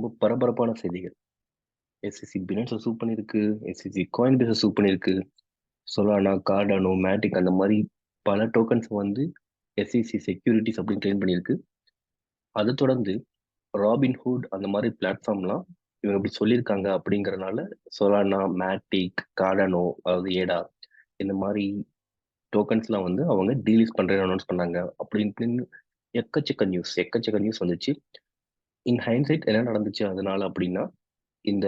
ரொம்ப பரபரப்பான செய்திகள். எஸ்இசி பினான்ஸ சூ பண்ணியிருக்கு. எஸ்இசி காயின் பேஸ சூ பண்ணியிருக்கு. சொலானா, கார்டானோ, மேட்டிக் அந்த மாரி பல டோக்கன்ஸ் வந்து எஸ்இசி செக்யூரிட்டீஸ் அப்படின்னு கிளைம் பண்ணியிருக்கு. அத தொடர்ந்து ராபின்ஹுட் அந்த மாரி பிளாட்ஃபார்ம்லாம் இவங்க இப்படி சொல்லியிருக்காங்க அப்படிங்கிறனால சொலானா, மேட்டிக், கார்டானோ அதாவது ஏடா இந்த மாரி டோக்கன்ஸ்லாம் வந்து அவங்க டீலிஸ்ட் பண்றேன்னு அனௌன்ஸ் பண்ணாங்க. அப்படி இப்படின்னு எக்கச்சக்க நியூஸ் வந்துச்சு. இன் ஹைண்ட்சைட் என்ன நடந்துச்சு அதனால அப்படின்னா, இந்த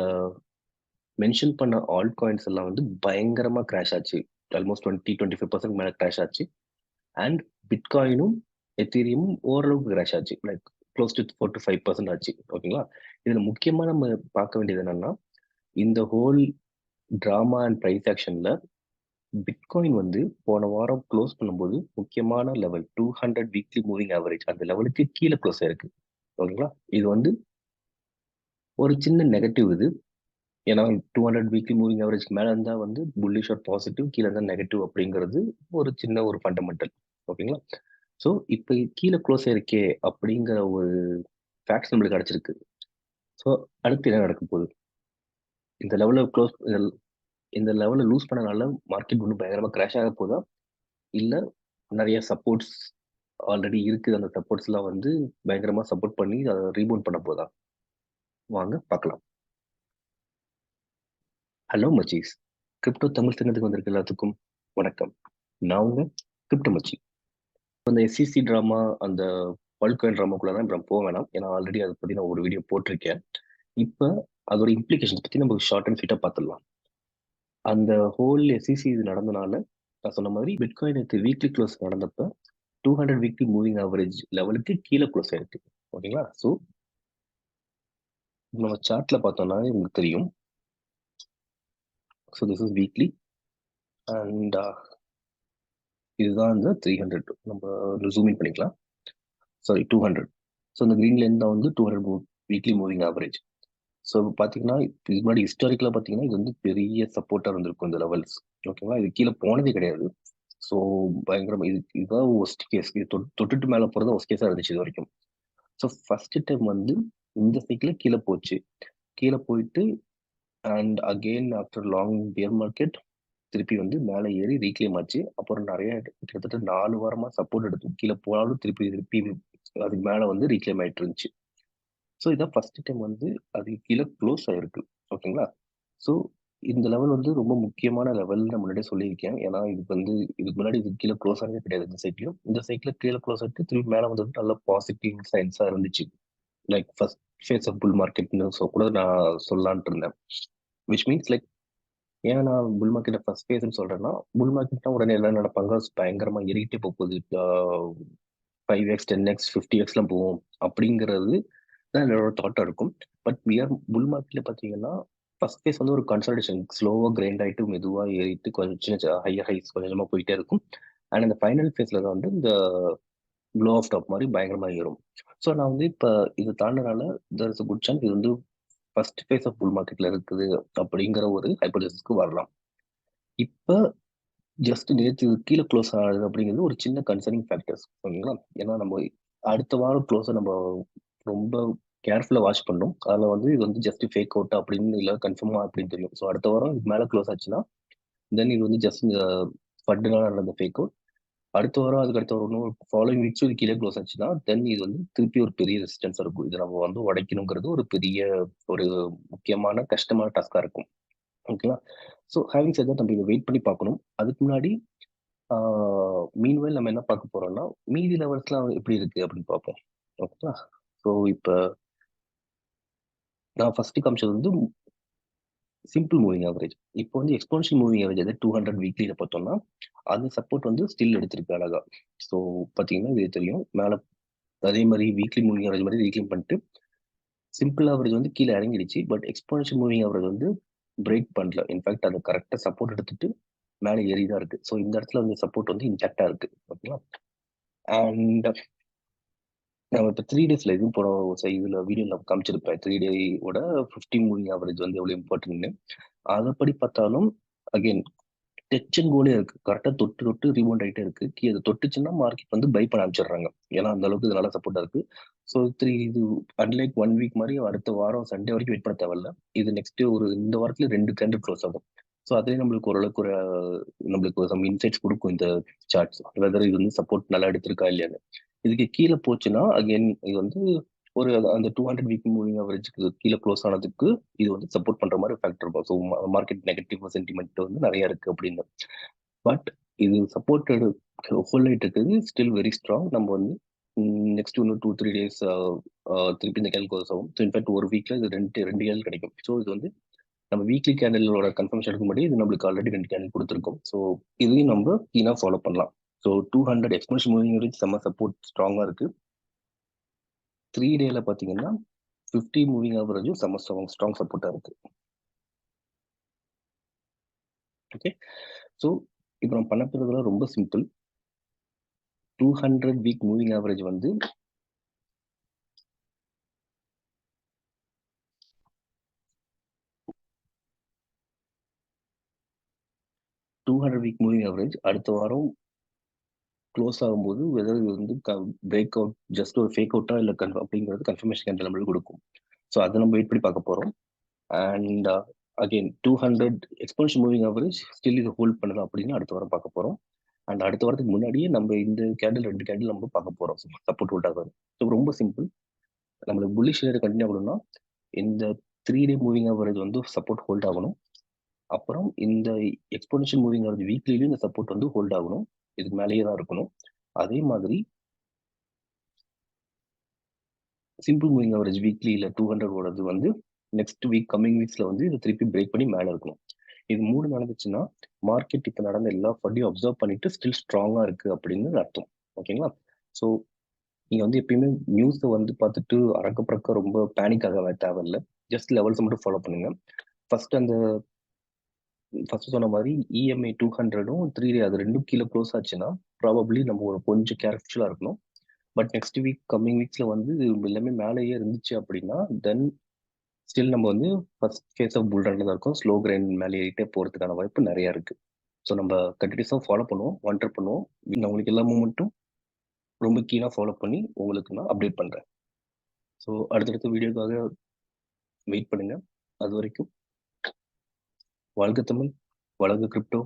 மென்ஷன் பண்ண ஆல்ட் காயின்ஸ் எல்லாம் வந்து பயங்கரமா கிராஷ் ஆச்சு. ஆல்மோஸ்ட் 25% மேல கிராஷ் ஆச்சு. அண்ட் பிட்காயினும் எத்தீரியமும் ஓரளவுக்கு கிராஷ் ஆச்சு. லைக் க்ளோஸ் டு 4 to 5% ஆச்சு. ஓகேங்களா? இதுல முக்கியமா நம்ம பார்க்க வேண்டியது என்னன்னா, இந்த ஹோல் டிராமா அண்ட் பிரைஸ் ஆக்ஷன்ல பிட்காயின் வந்து போன வாரம் க்ளோஸ் பண்ணும்போது முக்கியமான லெவல் 200 வீக்லி மூவிங் ஆவரேஜ் அந்த லெவலுக்கு கீழே க்ளோஸ் ஆயிருக்கு. ஓகேங்களா? இது வந்து ஒரு சின்ன நெகட்டிவ் இது. ஏன்னா 200 வீக்லி மூவிங் ஆவரேஜ்க்கு மேல இருந்தா வந்து புல்லிஷ் ஆர் பாசிட்டிவ், கீழே இருந்தா நெகட்டிவ் அப்படிங்கிறது ஒரு சின்ன ஒரு ஃபண்டமெண்டல். ஓகேங்களா? ஸோ இப்போ கீழே க்ளோஸ் ஆயிருக்கே அப்படிங்கிற ஒரு ஃபேக்ட்ஸ் நம்மளுக்கு கிடைச்சிருக்கு. ஸோ அடுத்து என்ன நடக்க போகுது? இந்த லெவலில் இந்த லெவலில் லூஸ் பண்ணனால மார்க்கெட் ஒன்றும் பயங்கரமாக கிராஷ் ஆக போதா, இல்லை நிறைய சப்போர்ட்ஸ் ஆல்ரெடி இருக்குது, அந்த சப்போர்ட்ஸ்லாம் வந்து பயங்கரமாக சப்போர்ட் பண்ணி அதை ரீபவுண்ட் பண்ண போதா? வாங்க பார்க்கலாம். ஹலோ மச்சீஸ், கிரிப்டோ தமிழ் சங்கத்துக்கு வந்திருக்க எல்லாத்துக்கும் வணக்கம். நான் உங்க CryptoMachi. அந்த எஸ்சிசி ட்ராமா, அந்த பல்காயின் ட்ராமாக்குள்ள தான் இப்போ போக வேணாம். ஏன்னா ஆல்ரெடி அதை பற்றி நான் ஒரு வீடியோ போட்டிருக்கேன். இப்போ அதோட இம்ப்ளிகேஷன் பற்றி நம்ம ஷார்ட் அண்ட் ஸ்வீட்டாக பார்த்துடலாம். அந்த ஹோல் எஸ்சிசி இது நடந்தனால நான் சொன்ன மாதிரி பிட்காயின் வீக்லி க்ளோஸ் நடந்தப்ப 200 வீக்லி மூவிங் ஆவரேஜ் லெவலுக்கு கீழே க்ளோஸ் ஆயிருக்கு. ஓகேங்களா? ஸோ நம்ம சார்ட்ல பார்த்தோம்னா உங்களுக்கு தெரியும். So this is weekly and இதுதான் இந்த 300. நம்ம ஜூம் இன் பண்ணிக்கலாம். சாரி 200. ஸோ இந்த கிரீன் லைன் தான் வந்து 200 வீக்லி மூவிங் ஆவரேஜ். ஸோ பார்த்தீங்கன்னா இதுக்கு முன்னாடி ஹிஸ்டாரிக்கலாக பார்த்தீங்கன்னா இது வந்து பெரிய சப்போர்ட்டாக இருந்திருக்கும் இந்த லெவல்ஸ். ஓகேங்களா? இது கீழே போனதே கிடையாது. ஸோ பயங்கரமாக இதுதான் ஒஸ்ட் கேஸ். இது தொட்டுட்டு மேலே போகிறது ஒஸ்ட் கேஸாக இருந்துச்சு இது வரைக்கும். ஸோ ஃபர்ஸ்ட் டைம் வந்து இந்த சைக்கிளில் கீழே போச்சு. கீழே போயிட்டு and again after long pier market திருப்பி வந்து மேலே ஏறி ரீக்ளைம் ஆச்சு. அப்புறம் நிறைய கிட்டத்தட்ட 4 வாரமா சப்போர்ட் எடுத்து கீழே போனாலும் திருப்பி திருப்பி அதுக்கு மேலே வந்து ரீக்ளைம் ஆயிட்டு இருந்துச்சு. ஸோ இதான் ஃபர்ஸ்ட் டைம் வந்து அது கீழே க்ளோஸ் ஆயிருக்கு. ஓகேங்களா? ஸோ இந்த லெவல் வந்து ரொம்ப முக்கியமான லெவல் நான் முன்னாடியே சொல்லியிருக்கேன். ஏன்னா இதுக்கு வந்து இதுக்கு முன்னாடி இது கீழே க்ளோஸ் ஆனதே கிடையாது இந்த சைக்கிளும். இந்த சைக்கிள் கீழே க்ளோஸ் ஆகிட்டு திருப்பி மேலே வந்தது நல்ல பாசிட்டிவ் சைன்ஸாக இருந்துச்சு. Like first phase of bull மார்க்கெட்னு கூட நான் சொல்லலான்ட்டு இருந்தேன். விச் மீன்ஸ் லைக் ஏன் நான் புல் மார்க்கெட்டை ஃபர்ஸ்ட் ஃபேஸ்ன்னு சொல்றேன்னா, புல் மார்க்கெட்னா உடனே எல்லாம் நடப்பாங்க, பயங்கரமா ஏறிக்கிட்டே போகுது. 5x 10x 50xலாம் போகும் அப்படிங்கிறது தான் என்னோட தாட்டா இருக்கும். பட் புல் மார்க்கெட்ல பார்த்தீங்கன்னா ஃபர்ஸ்ட் ஃபேஸ் வந்து ஒரு கன்சல்டேஷன் ஸ்லோவாக கிரைண்ட் ஆகிட்டு மெதுவாக ஏறிட்டு கொஞ்சம் சின்ன ஹையர் ஹைஸ் கொஞ்சமாக போயிட்டே இருக்கும். அண்ட் அந்த ஃபைனல் ஃபேஸ்ல தான் வந்து இந்த ப்ளோ ஆஃப் டாப் மாதிரி பயங்கரமா ஏறும். ஸோ நான் வந்து இப்போ இது தாண்டனால there is a good chance இது வந்து ஃபர்ஸ்ட் ஃபேஸ் ஆஃப் புல் மார்க்கெட்ல இருக்குது அப்படிங்கிற ஒரு ஹைப்போதேசிஸ்க்கு வரலாம். இப்போ ஜஸ்ட் நேற்று கீழே க்ளோஸ் ஆகுது அப்படிங்கிறது ஒரு சின்ன கன்சர்னிங் ஃபேக்டர்ஸ். ஓகேங்களா? ஏன்னா நம்ம அடுத்த வாரம் க்ளோஸை நம்ம ரொம்ப கேர்ஃபுல்லாக வாட்ச் பண்ணோம். அதில் வந்து இது வந்து ஜஸ்ட் ஃபேக் அவுட் அப்படின்னு இல்லை கன்ஃபார்மா அப்படின்னு தெரியும். ஸோ அடுத்த வாரம் இது மேலே க்ளோஸ் ஆச்சுன்னா தென் இது வந்து ஜஸ்ட் இந்த ஃபட்டுனால நடந்த ஃபேக் அவுட். அடுத்த வாரம் அதுக்கு அடுத்த வாரம் இன்னும் ஃபாலோயிங் வீக்ஸும் இது கீழே க்ளோஸ் ஆச்சுன்னா தென் இது வந்து திருப்பி ஒரு பெரிய ரெசிஸ்டன்ஸ் இருக்கும். இது நம்ம வந்து உடைக்கணுங்கிறது ஒரு பெரிய ஒரு முக்கியமான கஷ்டமான டாஸ்காக இருக்கும். ஓகேங்களா? ஸோ ஹேவிங் செட் தட் நம்ம இதை வெயிட் பண்ணி பார்க்கணும். அதுக்கு முன்னாடி மீன்வைல் நம்ம என்ன பார்க்க போறோம்னா மீதி லெவல்ஸ்லாம் எப்படி இருக்கு அப்படின்னு பார்ப்போம். ஓகேங்களா? ஸோ இப்போ நான் ஃபர்ஸ்ட் காமிச்சது வந்து சிம்பிள் மூவிங் ஆவரேஜ். இப்போ வந்து எக்ஸ்போனன்ஷியல் மூவிங் ஆவரேஜ் அதாவது 200 வீக்லியில பார்த்தோம்னா அந்த சப்போர்ட் வந்து ஸ்டில் எடுத்திருக்கு அழகா. ஸோ பார்த்தீங்கன்னா இது தெரியும் மேலே அதே மாதிரி வீக்லி மூவிங் ஆவரேஜ் மாதிரி ரீக்ளைம் பண்ணிட்டு சிம்பிள் ஆவரேஜ் வந்து கீழே இறங்கிடுச்சு. பட் எக்ஸ்போனன்ஷியல் மூவிங் ஆவரேஜ் வந்து பிரேக் பண்ணல. இன்ஃபேக்ட் அது கரெக்டாக சப்போர்ட் எடுத்துட்டு மேலே ஏறி தான் இருக்கு. ஸோ இந்த இடத்துல வந்து சப்போர்ட் வந்து இன்டாக்டா இருக்கு. ஓகேங்களா? அண்ட் நம்ம இப்போ 3 டேஸ்ல எதுவும் போனோம். இதில் வீடியோவில் காமிச்சிருப்பேன் 3 டேயோட 50 மூவிங் ஆவரேஜ் வந்து எவ்வளோ இம்பார்ட்டன்ட்னு. அதைப்படி பார்த்தாலும் அகெயின் டச் அண்ட் கோலே இருக்கு. கரெக்டா தொட்டு தொட்டு ரீபவுண்ட் ஆயிட்டே இருக்கு. அது தொட்டுச்சுன்னா மார்க்கெட் வந்து பை பண்ண ஆரம்பிச்சிடுறாங்க. ஏன்னா அந்த அளவுக்கு இது நல்லா சப்போர்ட்டா இருக்கு. ஸோ இது அன்லைக் 1 வீக் மாதிரி அடுத்த வாரம் சண்டே வரைக்கும் வெயிட் பண்ண தேவையில்ல. இது நெக்ஸ்ட் ஒரு இந்த வாரத்துல 2 கேண்டில் க்ளோஸ் ஆகும். ஸோ அதுலேயே நம்மளுக்கு ஓரளவுக்கு நம்மளுக்கு சம் இன்சைட்ஸ் கொடுக்கும் இந்த சார்ட்ஸ். வெதர் இது வந்து சப்போர்ட் நல்லா எடுத்திருக்கா இல்லையான்னு. இதுக்கு கீழே போச்சுன்னா அகைன் இது வந்து அந்த 200 வீக் மூவிங் அவரேஜ்க்கு கீழே க்ளோஸ் ஆனதுக்கு இது வந்து சப்போர்ட் பண்ற மாதிரி ஃபேக்டர் இருக்கும். ஸோ மார்க்கெட் நெகட்டிவ் சென்டிமெண்ட் வந்து நிறைய இருக்கு அப்படின்னு. பட் இது சப்போர்ட்டட் ஹோல் ஆயிட்டு இருக்குது, ஸ்டில் வெரி ஸ்ட்ராங். நம்ம வந்து நெக்ஸ்ட் இன்னும் 2-3 டேஸ் திருப்பி இந்த கேல் க்ளோஸ் ஆகும். ஸோ இன்ஃபேக்ட் ஒரு வீக்ல இது ரெண்டு கேல் கிடைக்கும். ஸோ இது வந்து நம்ம வீக்லி கேண்டலோட கன்ஃபர்மேஷன் எடுக்க முடியும். இது நம்மளுக்கு ஆல்ரெடி 2 கேண்டில் கொடுத்துருக்கோம். ஸோ இதையும் நம்ம கீனா ஃபாலோ பண்ணலாம். ஸோ 200 எக்ஸ்பென்ஷன் மூவிங் வரைக்கும் செம்ம சப்போர்ட் ஸ்ட்ராங்கா இருக்கு. 3 டேல பாத்தீங்கன்னா 50 மூவிங் ஆவரேஜும் செம்ம ஸ்ட்ராங் சப்போர்ட்டா இருக்கு. ஓகே, ஸோ இப்போ நம்ம பண்ண போறதுலாம் ரொம்ப சிம்பிள். 200 வீக் மூவிங் ஆவரேஜ் வந்து வீக் மூவிங் ஆவரேஜ் அடுத்த வாரம் க்ளோஸ் ஆகும்போது வெதர் இது வந்து பிரேக் அவுட் ஜஸ்ட் ஒரு ஃபேக் அவுட்டா இல்லை அப்படிங்கிறது கன்ஃபர்மேஷன் கேண்டில் நம்மளுக்கு கொடுக்கும். ஸோ அதை நம்ம வெயிட் பண்ணி பார்க்க போறோம். And again 200 expansion moving average still இது ஹோல்ட் பண்ணலாம் அப்படின்னு அடுத்த வாரம் பார்க்க போறோம். அண்ட் அடுத்த வாரத்துக்கு முன்னாடியே நம்ம இந்த கேண்டில் 2 கேண்டில் நம்ம பார்க்க போறோம் சப்போர்ட் ஹோல்ட் ஆகும். ஸோ ரொம்ப சிம்பிள். நம்மளுக்கு புல்லிஷ் ஷேர் கண்டினியூ ஆகணும்னா இந்த 3 டே மூவிங் ஆவரேஜ் வந்து சப்போர்ட் ஹோல்ட் ஆகணும். அப்புறம் இந்த எக்ஸ்போனன்ஷியல் மூவிங் ஆவரேஜ் வீக்லியும் இந்த சப்போர்ட் வந்து ஹோல்ட் ஆகணும். இதுக்கு மேலேயே தான் இருக்கணும். அதே மாதிரி சிம்பிள் மூவிங் ஆவரேஜ் வீக்லியில் 200 ஓடுறது வந்து நெக்ஸ்ட் வீக் கம்மிங் வீக்ஸ்ல வந்து இதை திருப்பி பிரேக் பண்ணி மேலே இருக்கணும். இது 3 நடந்துச்சுன்னா மார்க்கெட் இப்போ நடந்த எல்லா ஃபண்டையும் அப்சர்வ் பண்ணிட்டு ஸ்டில் ஸ்ட்ராங்கா இருக்கு அப்படின்னு அர்த்தம். ஓகேங்களா? ஸோ நீங்க வந்து எப்பயுமே நியூஸை வந்து பார்த்துட்டு அறக்க பறக்க ரொம்ப பேனிக் ஆக தேவையில்லை. ஜஸ்ட் லெவல்ஸ் மட்டும் ஃபாலோ பண்ணுங்க. ஃபர்ஸ்ட் சொன்ன மாதிரி இஎம்ஐ 200ம் 3 டே அது ரெண்டும் கீழே க்ளோஸ் ஆச்சுன்னா ப்ராபப்ளி நம்ம ஒரு கொஞ்சம் கேர்ஃபுல்லாக இருக்கணும். பட் நெக்ஸ்ட் வீக் கம்மிங் வீக்ஸ்ல வந்து இது எல்லாமே மேலேயே இருந்துச்சு அப்படின்னா தென் ஸ்டில் நம்ம வந்து ஃபர்ஸ்ட் ஃபேஸ் ஆஃப் புல் ரன்ல தான் இருக்கும். ஸ்லோ கிரைண்ட் மேலே ஏறிட்டே போகிறதுக்கான வாய்ப்பு நிறையா இருக்கு. ஸோ நம்ம கண்டினியூஸாக ஃபாலோ பண்ணுவோம், மானிட்டர் பண்ணுவோம். நான் உங்களுக்கு எல்லா மூமெண்ட்டும் ரொம்ப கீழாக ஃபாலோ பண்ணி உங்களுக்கு நான் அப்டேட் பண்ணுறேன். ஸோ அடுத்தடுத்த வீடியோக்காக வெயிட் பண்ணுங்க. அது வரைக்கும் வாழ்க தமிழ், வளர்க கிரிப்டோ,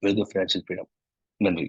வெல்க ஃபினான்ஷியல் ஃப்ரீடம். நன்றி.